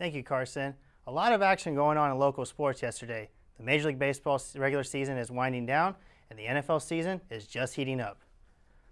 Thank you, Carson. A lot of action going on in local sports yesterday. The Major League Baseball regular season is winding down, and the NFL season is just heating up.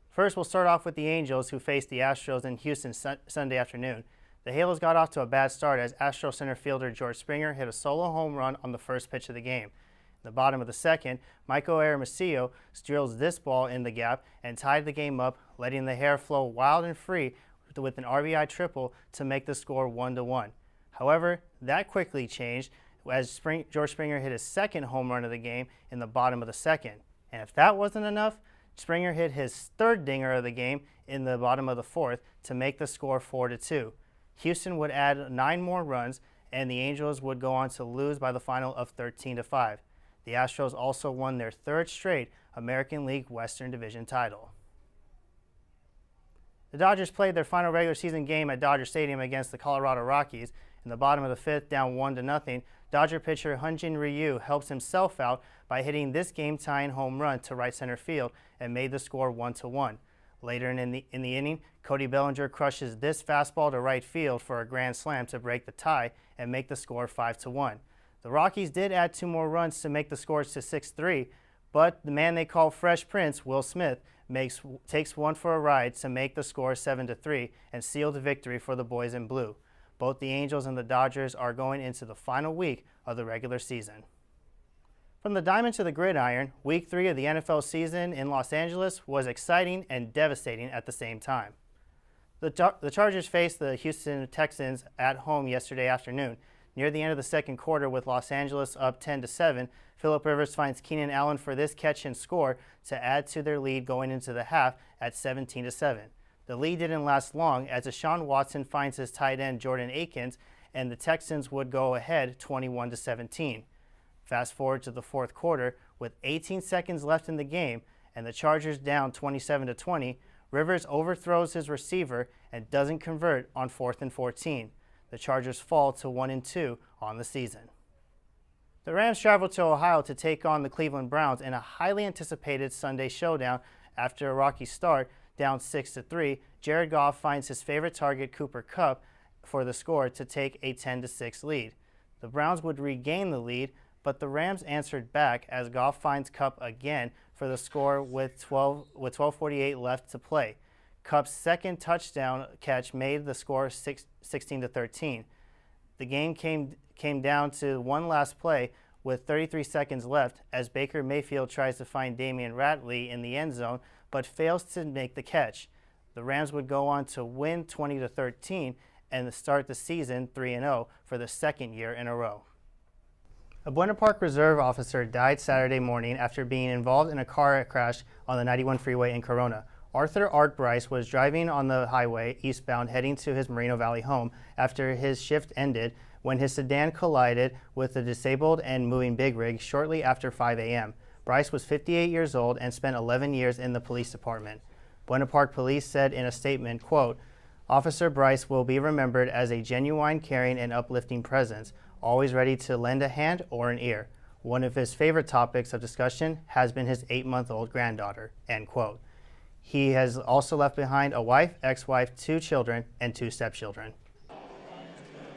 First, we'll start off with the Angels, who faced the Astros in Houston Sunday afternoon. The Halos got off to a bad start as Astros center fielder George Springer hit a solo home run on the first pitch of the game. In the bottom of the second, Michael Hermosillo drills this ball in the gap and tied the game up, letting the hair flow wild and free with an RBI triple to make the score 1-1. However, that quickly changed as George Springer hit his second home run of the game in the bottom of the second. And if that wasn't enough, Springer hit his third dinger of the game in the bottom of the fourth to make the score 4-2. Houston would add 9 more runs, and the Angels would go on to lose by the final of 13-5. The Astros also won their third straight American League Western Division title. The Dodgers played their final regular season game at Dodger Stadium against the Colorado Rockies. In the bottom of the fifth, down 1-0, Dodger pitcher Hyun-Jin Ryu helps himself out by hitting this game-tying home run to right center field and made the score 1-1. Later in the inning, Cody Bellinger crushes this fastball to right field for a grand slam to break the tie and make the score 5-1. The Rockies did add 2 more runs to make the scores to 6-3, but the man they call Fresh Prince, Will Smith, takes one for a ride to make the score 7-3 and seal the victory for the boys in blue. Both the Angels and the Dodgers are going into the final week of the regular season. From the diamond to the gridiron, Week 3 of the NFL season in Los Angeles was exciting and devastating at the same time. The Chargers faced the Houston Texans at home yesterday afternoon. Near the end of the second quarter, with Los Angeles up 10-7, Phillip Rivers finds Keenan Allen for this catch and score to add to their lead going into the half at 17-7. The lead didn't last long as Deshaun Watson finds his tight end Jordan Akins, and the Texans would go ahead 21-17. Fast forward to the fourth quarter, with 18 seconds left in the game and the Chargers down 27-20, Rivers overthrows his receiver and doesn't convert on 4th and 14. The Chargers fall to 1-2 on the season. The Rams traveled to Ohio to take on the Cleveland Browns in a highly anticipated Sunday showdown. After a rocky start, down 6-3, Jared Goff finds his favorite target, Cooper Kupp, for the score to take a 10-6 lead. The Browns would regain the lead, but the Rams answered back as Goff finds Kupp again for the score with 12:48 left to play. Kupp's second touchdown catch made the score 16-13. The game came down to one last play with 33 seconds left as Baker Mayfield tries to find Damian Ratley in the end zone but fails to make the catch. The Rams would go on to win 20-13 and start the season 3-0 for the second year in a row. A Buena Park Reserve officer died Saturday morning after being involved in a car crash on the 91 freeway in Corona. Arthur Art Bryce was driving on the highway eastbound heading to his Moreno Valley home after his shift ended when his sedan collided with a disabled and moving big rig shortly after 5 a.m. Bryce was 58 years old and spent 11 years in the police department. Buena Park Police said in a statement, quote, "Officer Bryce will be remembered as a genuine, caring, and uplifting presence, always ready to lend a hand or an ear. One of his favorite topics of discussion has been his 8-month-old granddaughter," end quote. He has also left behind a wife, ex-wife, 2 children, and 2 stepchildren.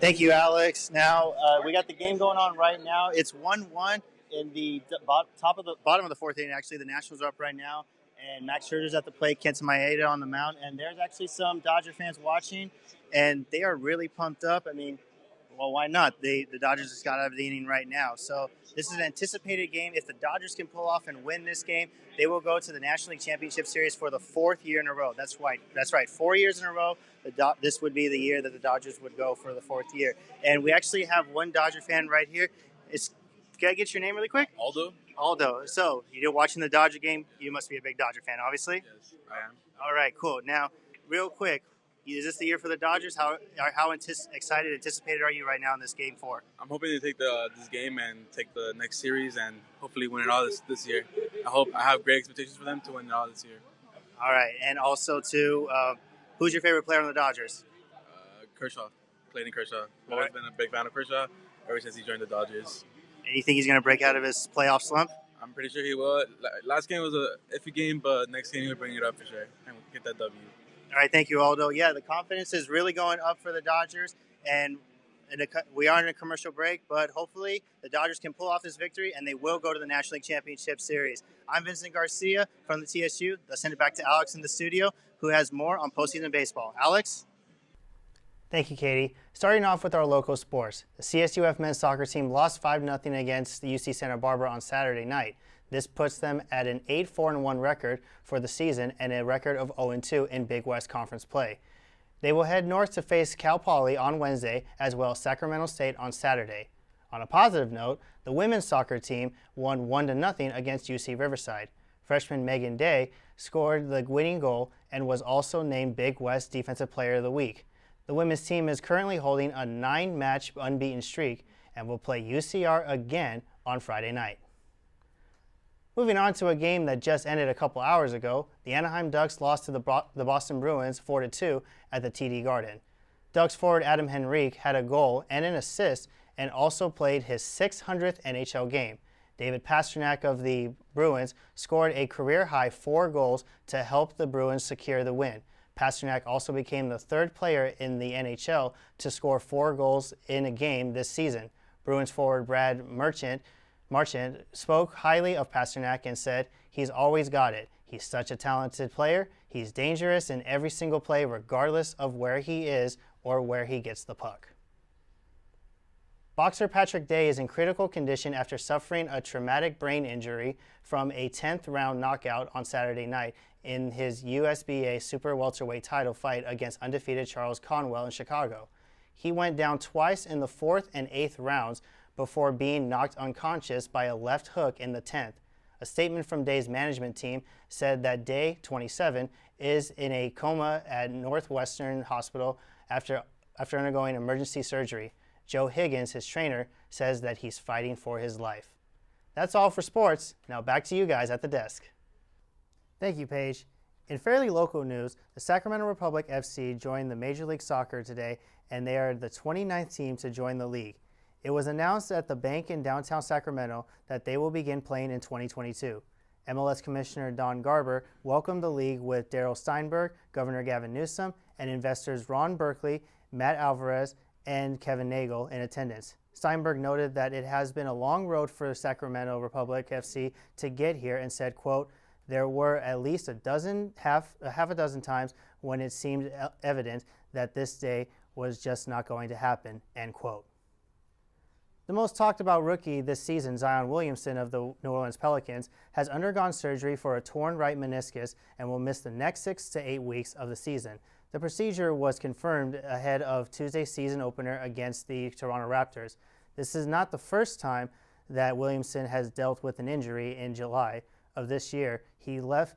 Thank you, Alex. Now, we got the game going on right now. It's 1-1 in the bottom of the fourth inning. Actually, the Nationals are up right now, and Max Scherzer's at the plate, Kenta Maeda on the mound, and there's actually some Dodger fans watching, and they are really pumped up. I mean, well, why not? The Dodgers just got out of the inning right now. So this is an anticipated game. If the Dodgers can pull off and win this game, they will go to the National League Championship Series for the 4th year in a row. That's right. 4 years in a row. This would be the year that the Dodgers would go for the 4th year. And we actually have one Dodger fan right here. Can I get your name really quick? Aldo. So you're watching the Dodger game. You must be a big Dodger fan, obviously. Yes, I am. All right, cool. Now, real quick, is this the year for the Dodgers? How anticipated are you right now in this Game 4? I'm hoping to take this game and take the next series and hopefully win it all this year. I have great expectations for them to win it all this year. All right, and also too, who's your favorite player on the Dodgers? Kershaw, Clayton Kershaw. I've always been a big fan of Kershaw ever since he joined the Dodgers. And you think he's going to break out of his playoff slump? I'm pretty sure he will. Last game was a iffy game, but next game he'll bring it up for sure and get that W. All right, thank you, Aldo. Yeah, the confidence is really going up for the Dodgers, and we are in a commercial break, but hopefully the Dodgers can pull off this victory and they will go to the National League Championship Series. I'm Vincent Garcia from the TSU. Let's send it back to Alex in the studio, who has more on postseason baseball. Alex? Thank you, Katie. Starting off with our local sports, the CSUF men's soccer team lost 5-0 against the UC Santa Barbara on Saturday night. This puts them at an 8-4-1 record for the season and a record of 0-2 in Big West Conference play. They will head north to face Cal Poly on Wednesday, as well as Sacramento State on Saturday. On a positive note, the women's soccer team won 1-0 against UC Riverside. Freshman Megan Day scored the winning goal and was also named Big West Defensive Player of the Week. The women's team is currently holding a 9-match unbeaten streak and will play UCR again on Friday night. Moving on to a game that just ended a couple hours ago, the Anaheim Ducks lost to the Boston Bruins 4-2 at the TD Garden. Ducks forward Adam Henrique had a goal and an assist and also played his 600th NHL game. David Pastrnak of the Bruins scored a career-high 4 goals to help the Bruins secure the win. Pastrnak also became the 3rd player in the NHL to score 4 goals in a game this season. Bruins forward Brad Marchand spoke highly of Pastrnak and said, "He's always got it. He's such a talented player. He's dangerous in every single play regardless of where he is or where he gets the puck." Boxer Patrick Day is in critical condition after suffering a traumatic brain injury from a 10th round knockout on Saturday night in his USBA super welterweight title fight against undefeated Charles Conwell in Chicago. He went down twice in the 4th and 8th rounds before being knocked unconscious by a left hook in the 10th. A statement from Day's management team said that Day, 27, is in a coma at Northwestern Hospital after undergoing emergency surgery. Joe Higgins, his trainer, says that he's fighting for his life. That's all for sports. Now back to you guys at the desk. Thank you, Paige. In fairly local news, the Sacramento Republic FC joined the Major League Soccer today, and they are the 29th team to join the league. It was announced at the bank in downtown Sacramento that they will begin playing in 2022. MLS Commissioner Don Garber welcomed the league with Darryl Steinberg, Governor Gavin Newsom, and investors Ron Berkeley, Matt Alvarez, and Kevin Nagel in attendance. Steinberg noted that it has been a long road for Sacramento Republic FC to get here and said, quote, "There were at least half a dozen times when it seemed evident that this day was just not going to happen," end quote. The most talked about rookie this season, Zion Williamson of the New Orleans Pelicans, has undergone surgery for a torn right meniscus and will miss the next 6 to 8 weeks of the season. The procedure was confirmed ahead of Tuesday's season opener against the Toronto Raptors. This is not the first time that Williamson has dealt with an injury. In July of this year, he left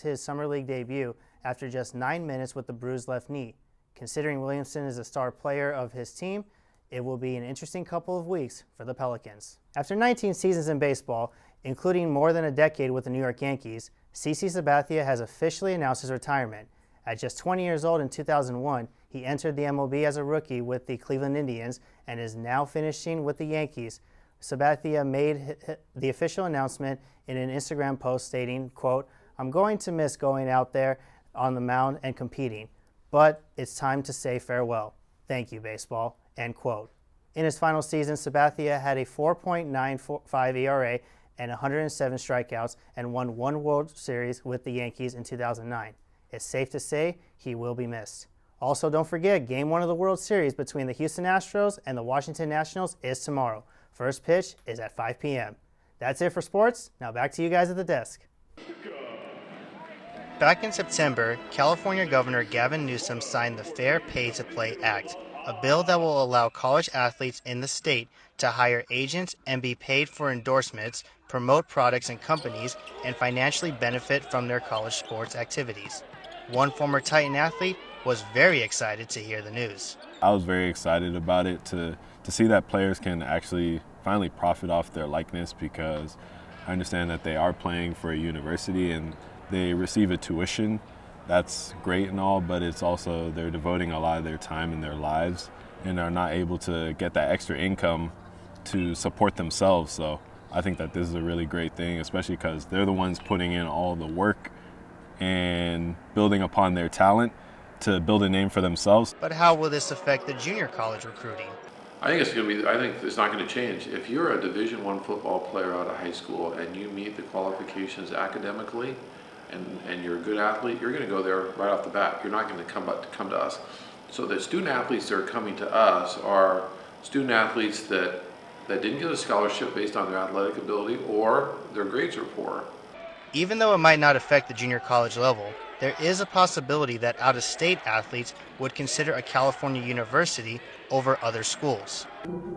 his summer league debut after just 9 minutes with the bruised left knee. Considering Williamson is a star player of his team, it will be an interesting couple of weeks for the Pelicans. After 19 seasons in baseball, including more than a decade with the New York Yankees, CC Sabathia has officially announced his retirement. At just 20 years old in 2001, he entered the MLB as a rookie with the Cleveland Indians and is now finishing with the Yankees. Sabathia made the official announcement in an Instagram post stating, quote, "I'm going to miss going out there on the mound and competing, but it's time to say farewell. Thank you, baseball," end quote. In his final season, Sabathia had a 4.95 ERA and 107 strikeouts and won 1 World Series with the Yankees in 2009. It's safe to say he will be missed. Also, don't forget, Game 1 of the World Series between the Houston Astros and the Washington Nationals is tomorrow. First pitch is at 5 p.m. That's it for sports. Now back to you guys at the desk. Back in September, California Governor Gavin Newsom signed the Fair Pay to Play Act, a bill that will allow college athletes in the state to hire agents and be paid for endorsements, promote products and companies, and financially benefit from their college sports activities. One former Titan athlete was very excited to hear the news. I was very excited about it to see that players can actually finally profit off their likeness, because I understand that they are playing for a university and they receive a tuition. That's great and all, but it's also they're devoting a lot of their time in their lives and are not able to get that extra income to support themselves. So I think that this is a really great thing, especially because they're the ones putting in all the work and building upon their talent to build a name for themselves. But how will this affect the junior college recruiting? I think it's not going to change. If you're a Division I football player out of high school and you meet the qualifications academically, and you're a good athlete, you're going to go there right off the bat. You're not going to come to us. So the student athletes that are coming to us are student athletes that didn't get a scholarship based on their athletic ability or their grades are poor. Even though it might not affect the junior college level, there is a possibility that out-of-state athletes would consider a California university over other schools.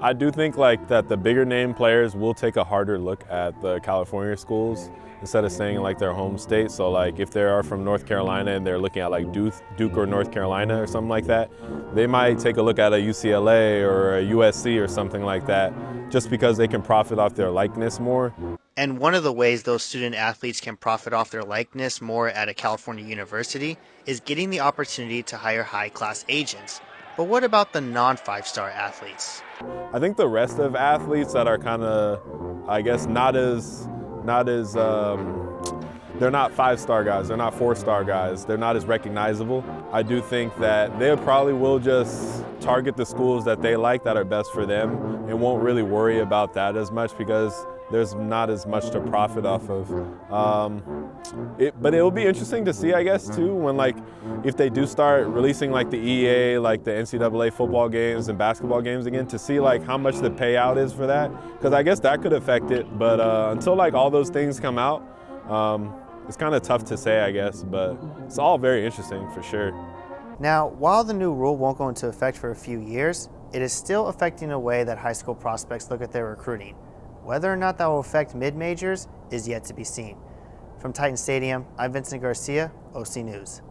I do think that the bigger name players will take a harder look at the California schools instead of staying in their home state. So if they are from North Carolina and they're looking at Duke or North Carolina or something like that, they might take a look at a UCLA or a USC or something like that just because they can profit off their likeness more. And one of the ways those student athletes can profit off their likeness more at a California university is getting the opportunity to hire high-class agents. But what about the non-five-star athletes? I think the rest of athletes that are kind of, they're not five-star guys, they're not four-star guys, they're not as recognizable. I do think that they probably will just target the schools that they like that are best for them and won't really worry about that as much because there's not as much to profit off of. But it will be interesting to see, I guess, too, when if they do start releasing the EA, the NCAA football games and basketball games again, to see how much the payout is for that, because I guess that could affect it. But until all those things come out, it's kind of tough to say, I guess. But it's all very interesting for sure. Now, while the new rule won't go into effect for a few years, it is still affecting the way that high school prospects look at their recruiting. Whether or not that will affect mid-majors is yet to be seen. From Titan Stadium, I'm Vincent Garcia, OC News.